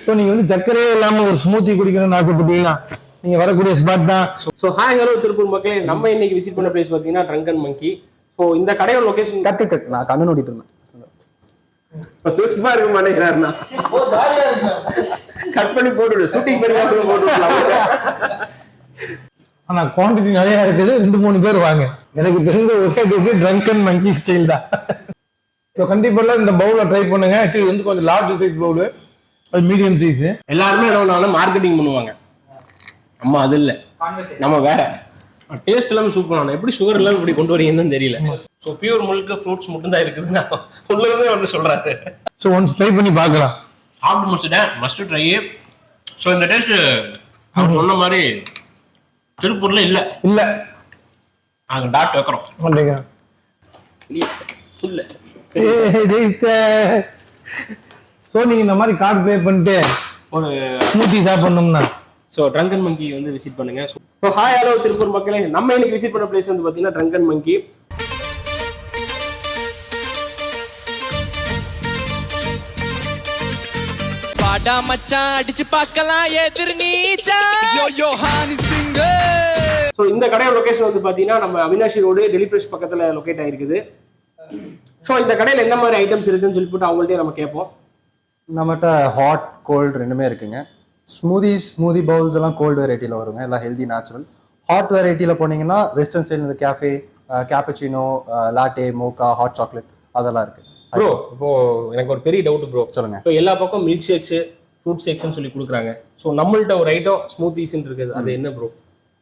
So நீங்க வந்து சர்க்கரையே இல்லாம ஒரு ஸ்மூத்தி குடிக்கணும்னு ஆசைப்பட்டீங்கன்னா நீங்க வரக்கூடிய ஸ்பாட் தான். ஸோ ஹாய் ஹலோ திருப்பூர் மக்களே, நம்ம இன்னைக்கு விசிட் பண்ண பிளேஸ் பார்த்தீங்கன்னா ட்ரங்கன் மங்கி. ஸோ இந்த கடையோட லொகேஷன் கட் நான் கண்ணு நோண்டிட்டு இருந்தேன். இருக்க மாட்டேங்கிறாருண்ணா, கட் பண்ணி போட்டு ஷூட்டிங் பண்ணி போட்டு. ஆனா குவான்டிட்டி நிறைய இருக்குது, 2-3 பேர் வாங்க. எனக்கு தெரிஞ்ச ஒரே டிஷ் ட்ரங்கன் மங்கி ஸ்டைல் தான். ஸோ கண்டிப்பா இந்த பவுல ட்ரை பண்ணுங்க. இது வந்து கொஞ்சம் லார்ஜ் சைஸ் பவுல், அது மீடியம் சைஸ். எல்லாருமே என்ன மார்க்கெட்டிங் பண்ணுவாங்க, நம்ம அது இல்லை, நம்ம வேற. டேஸ்ட் எல்லாமே சூப்பரான, எப்படி சுகர் எல்லாம் இப்படி கொண்டு வரீங்கன்னு தெரியல. ஸோ பியூர் முழுக்க ஃப்ரூட்ஸ் மட்டும் தான் இருக்குதுன்னா உள்ளதே வந்து சொல்றாரு. ஸோ ஒன்ஸ் ட்ரை பண்ணி பார்க்கலாம். சாப்பிட்டு முடிச்சுட்டேன், மஸ்ட் ட்ரை. ஸோ இந்த டேஸ்ட் அவர் சொன்ன மாதிரி திருப்பூர்ல இல்ல இல்ல, நாங்க டாட் வைக்கிறோம். ஸோ நீங்க இந்த மாதிரி கார்டு பே பண்ணிட்டு ஒரு ஸ்மூத்தி சாப்பிடணும்னா ஸோ ட்ரங்கன் மங்கி வந்து விசிட் பண்ணுங்க. ஸோ ஹாய் ஹலோ திருப்பூர் மக்களே, நம்ம இன்னைக்கு விசிட் பண்ண பிளேஸ் வந்து பார்த்தீங்கன்னா ட்ரங்கன் மங்கி. பாடா மச்சான் அடிச்சு பார்க்கலாம் எதிர் நீச்சா யோ ஹானி சிங். ஸோ இந்த கடையோட லொகேஷன் வந்து பார்த்தீங்கன்னா நம்ம அவினாஷி ரோடு டெலிஃப்ரெஷ் பக்கத்தில் லொகேட் ஆகிருக்குது. ஸோ இந்த கடையில் என்ன மாதிரி ஐட்டம்ஸ் இருக்குன்னு சொல்லி போட்டு அவங்கள்ட்டே நம்ம கேட்போம். நம்மகிட்ட ஹாட் கோல்டு ரெண்டுமே இருக்குங்க. ஸ்மூதி பவுல்ஸ் எல்லாம் கோல்டு வெரைட்டியில் வருங்க, எல்லாம் ஹெல்தி நேச்சுரல். ஹாட் வெரைட்டியில் போனீங்கன்னா வெஸ்டர்ன் ஸ்டைல், இந்த cafe, cappuccino, latte, mocha, hot chocolate அதெல்லாம் இருக்கு. ப்ரோ இப்போ எனக்கு ஒரு பெரிய டவுட் ப்ரோ, சொல்லுங்க. இப்போ எல்லா பக்கம் மில்க் ஷேக்ஸ், ஃப்ரூட் ஷேக்ஸ்னு சொல்லி கொடுக்குறாங்க. ஸோ நம்மள்ட்ட ஒரு ஐட்டம் ஸ்மூத்திஸ்ன்னு இருக்குது, அது என்ன ப்ரோ?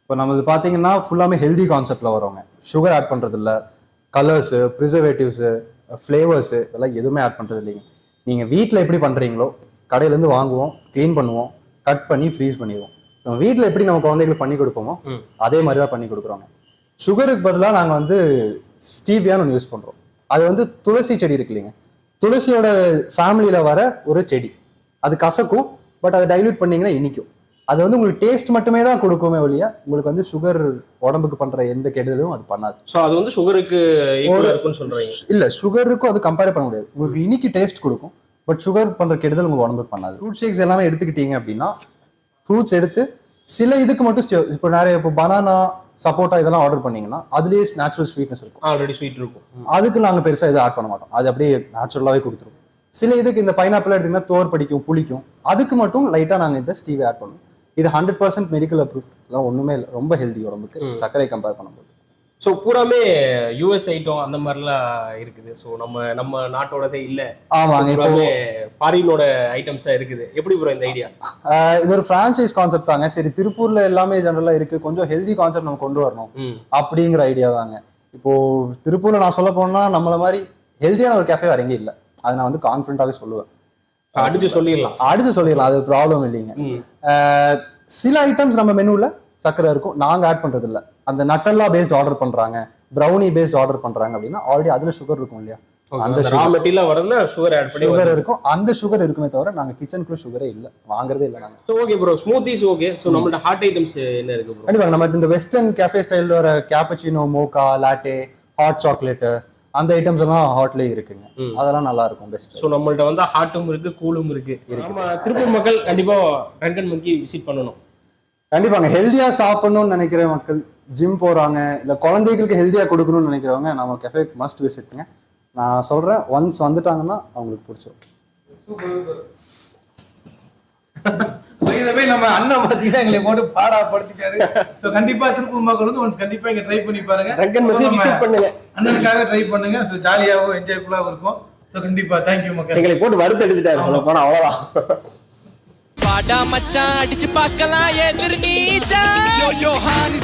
இப்போ நம்மளது பார்த்தீங்கன்னா ஃபுல்லாமே ஹெல்தி கான்செப்டில் வருவாங்க. சுகர் ஆட் பண்ணுறது இல்லை, கலர்ஸு, ப்ரிசர்வேட்டிவ்ஸு, ஃப்ளேவர்ஸு இதெல்லாம் எதுவுமே ஆட் பண்ணுறது இல்லைங்க. நீங்கள் வீட்டில் எப்படி பண்ணுறீங்களோ கடையிலேருந்து வாங்குவோம், க்ளீன் பண்ணுவோம், கட் பண்ணி ஃப்ரீஸ் பண்ணிடுவோம். நம்ம வீட்டில் எப்படி நம்ம குழந்தைகளுக்கு பண்ணி கொடுப்போமோ அதே மாதிரி தான் பண்ணி கொடுக்குறோங்க. சுகருக்கு பதிலாக நாங்கள் வந்து ஸ்டீவியான்னு ஒன்று யூஸ் பண்ணுறோம். அது வந்து துளசி செடி இருக்கு இல்லைங்க, துளசியோட ஃபேமிலியில் வர ஒரு செடி. அது கசக்கும், பட் அதை டைல்யூட் பண்ணீங்கன்னா இனிக்கும். அது வந்து உங்களுக்கு டேஸ்ட் மட்டுமே தான் கொடுக்குமே ஒழிய உங்களுக்கு வந்து சுகர் உடம்புக்கு பண்ற எந்த கெடுதலும் அது பண்ணாது. ஸோ அது வந்து சுகருக்கு இருக்குன்னு சொல்றீங்க? இல்ல, சுகருக்கும் அது கம்பேர் பண்ண முடியாது. உங்களுக்கு இனிக்கு டேஸ்ட் கொடுக்கும், பட் சுகர் பண்ற கெடுதல் உங்களுக்கு உடம்புக்கு பண்ணாது. ஃப்ரூட் ஷேக்ஸ் எல்லாமே எடுத்துக்கிட்டீங்க அப்படின்னா ஃப்ரூட்ஸ் எடுத்து சில இதுக்கு மட்டும் இப்போ நிறைய இப்போ பனானா, சப்போட்டா இதெல்லாம் ஆர்டர் பண்ணீங்கன்னா அதுலேயே நேச்சுரல் ஸ்வீட்னஸ் இருக்கும், ஆல்ரெடி ஸ்வீட் இருக்கும். அதுக்கு நாங்கள் பெருசாக எதுவும் ஆட் பண்ண மாட்டோம், அது அப்படியே நேச்சுரலாகவே கொடுத்துருவோம். சில இதுக்கு இந்த பைனாப்பிள் எடுத்தீங்கன்னா தோர் படிக்கும், புளிக்கும், அதுக்கு மட்டும் லைட்டாக நாங்கள் இந்த ஸ்டீவி ஆட் பண்ணுவோம். இது 100% மெடிக்கல் அப்ரூவ் எல்லாம் ஒன்றுமே இல்லை, ரொம்ப ஹெல்தி உடம்புக்கு சர்க்கரை கம்பேர் பண்ணும்போது. ஸோ பூராமே யூஎஸ் ஐட்டம் அந்த மாதிரிலாம் இருக்குது. ஸோ நம்ம நாட்டோடதே இல்லை. ஆமாங்க, இப்போ ஃபாரினோட ஐட்டம்ஸாக இருக்குது. எப்படி ப்ரோ இந்த ஐடியா? இது ஒரு ஃப்ரான்ச்சைஸ் கான்செப்ட் தாங்க. சரி, திருப்பூர்ல எல்லாமே ஜெனரலாக இருக்கு, கொஞ்சம் ஹெல்தி கான்செப்ட் நம்ம கொண்டு வரணும் அப்படிங்கிற ஐடியா தாங்க. இப்போ திருப்பூர்ல நான் சொல்ல போனா நம்மள மாதிரி ஹெல்தியான ஒரு கேஃபே வேற எங்கேயும் இல்லை, அதை நான் வந்து கான்ஃபிடண்டாவே சொல்லுவேன். அடிச்சு சொல்லிடலாம், அது ப்ராப்ளம் இல்லைங்க. சில ஐட்டம்ஸ் நம்ம மெனுவில் சக்கரை இருக்கும், நாங்க ஆட் பண்றது இல்லை. அந்த நட்டல்லா பேஸ்ட் ஆர்டர் பண்றாங்க, ப்ரௌனி பேஸ்ட் ஆர்டர் பண்றாங்க அப்படின்னா ஆல்ரெடி அதுல சுகர் இருக்கும் இல்லையா, அந்த சுகர் இருக்கும், அந்த சுகர் இருக்குமே தவிர நாங்க கிச்சனுக்குள்ள சுகரே இல்லை, வாங்குறதே இல்லை நாங்க. Okay bro, smoothies okay. So நம்மள்ட்ட ஹாட் ஐட்டம்ஸ் என்ன இருக்கு ப்ரோ? கண்டிப்பா நம்ம இந்த வெஸ்டர்ன் கேஃபே ஸ்டைல் வர cappuccino, Mocha, latte, hot chocolate அந்த ஐட்டம்ஸ் எல்லாம் ஹாட்லேயே இருக்குங்க, அதெல்லாம் நல்லா இருக்கும் பெஸ்ட். ஸோ நம்மள்ட்ட வந்து ஹாட்டும் இருக்கு, கூலும் இருக்கு. நம்ம திருப்பூர் மக்கள் கண்டிப்பா ட்ரங்கன் மங்கி விசிட் பண்ணணும். கண்டிப்பாங்க, ஹெல்தியா சாப்பிடணும்னு நினைக்கிற மக்கள், ஜிம் போறாங்க, இல்ல குழந்தைகளுக்கு ஹெல்தியா கொடுக்கணும்னு நினைக்கிறவங்க நம்ம கெஃபே மஸ்ட் விசிட்ங்க. நான் சொல்றேன், ஒன்ஸ் வந்துட்டாங்கன்னா அவங்களுக்கு பிடிச்சிடும். நம்ம அண்ணன் பாத்தீங்கன்னா எங்களை போட்டு பாடாப்படுத்திட்டாரு. சோ கண்டிப்பா திருப்பூர் மக்கள் வந்து ஒன்ஸ் கண்டிப்பா இங்க ட்ரை பண்ணி பாருங்க, அண்ணனுக்காக ட்ரை பண்ணுங்க. சோ ஜாலியாவும் என்ஜாய்ஃபுல்லாவும் இருக்கும். சோ கண்டிப்பா தேங்க்யூ மக்கள். எங்களை போட்டு வறுத்து எடுத்துட்டாரு, அவ்வளவுதான். பாடா மச்சான் அடிச்சு பார்க்கலாம் எதிர் நீச்சா யோ ஹானி.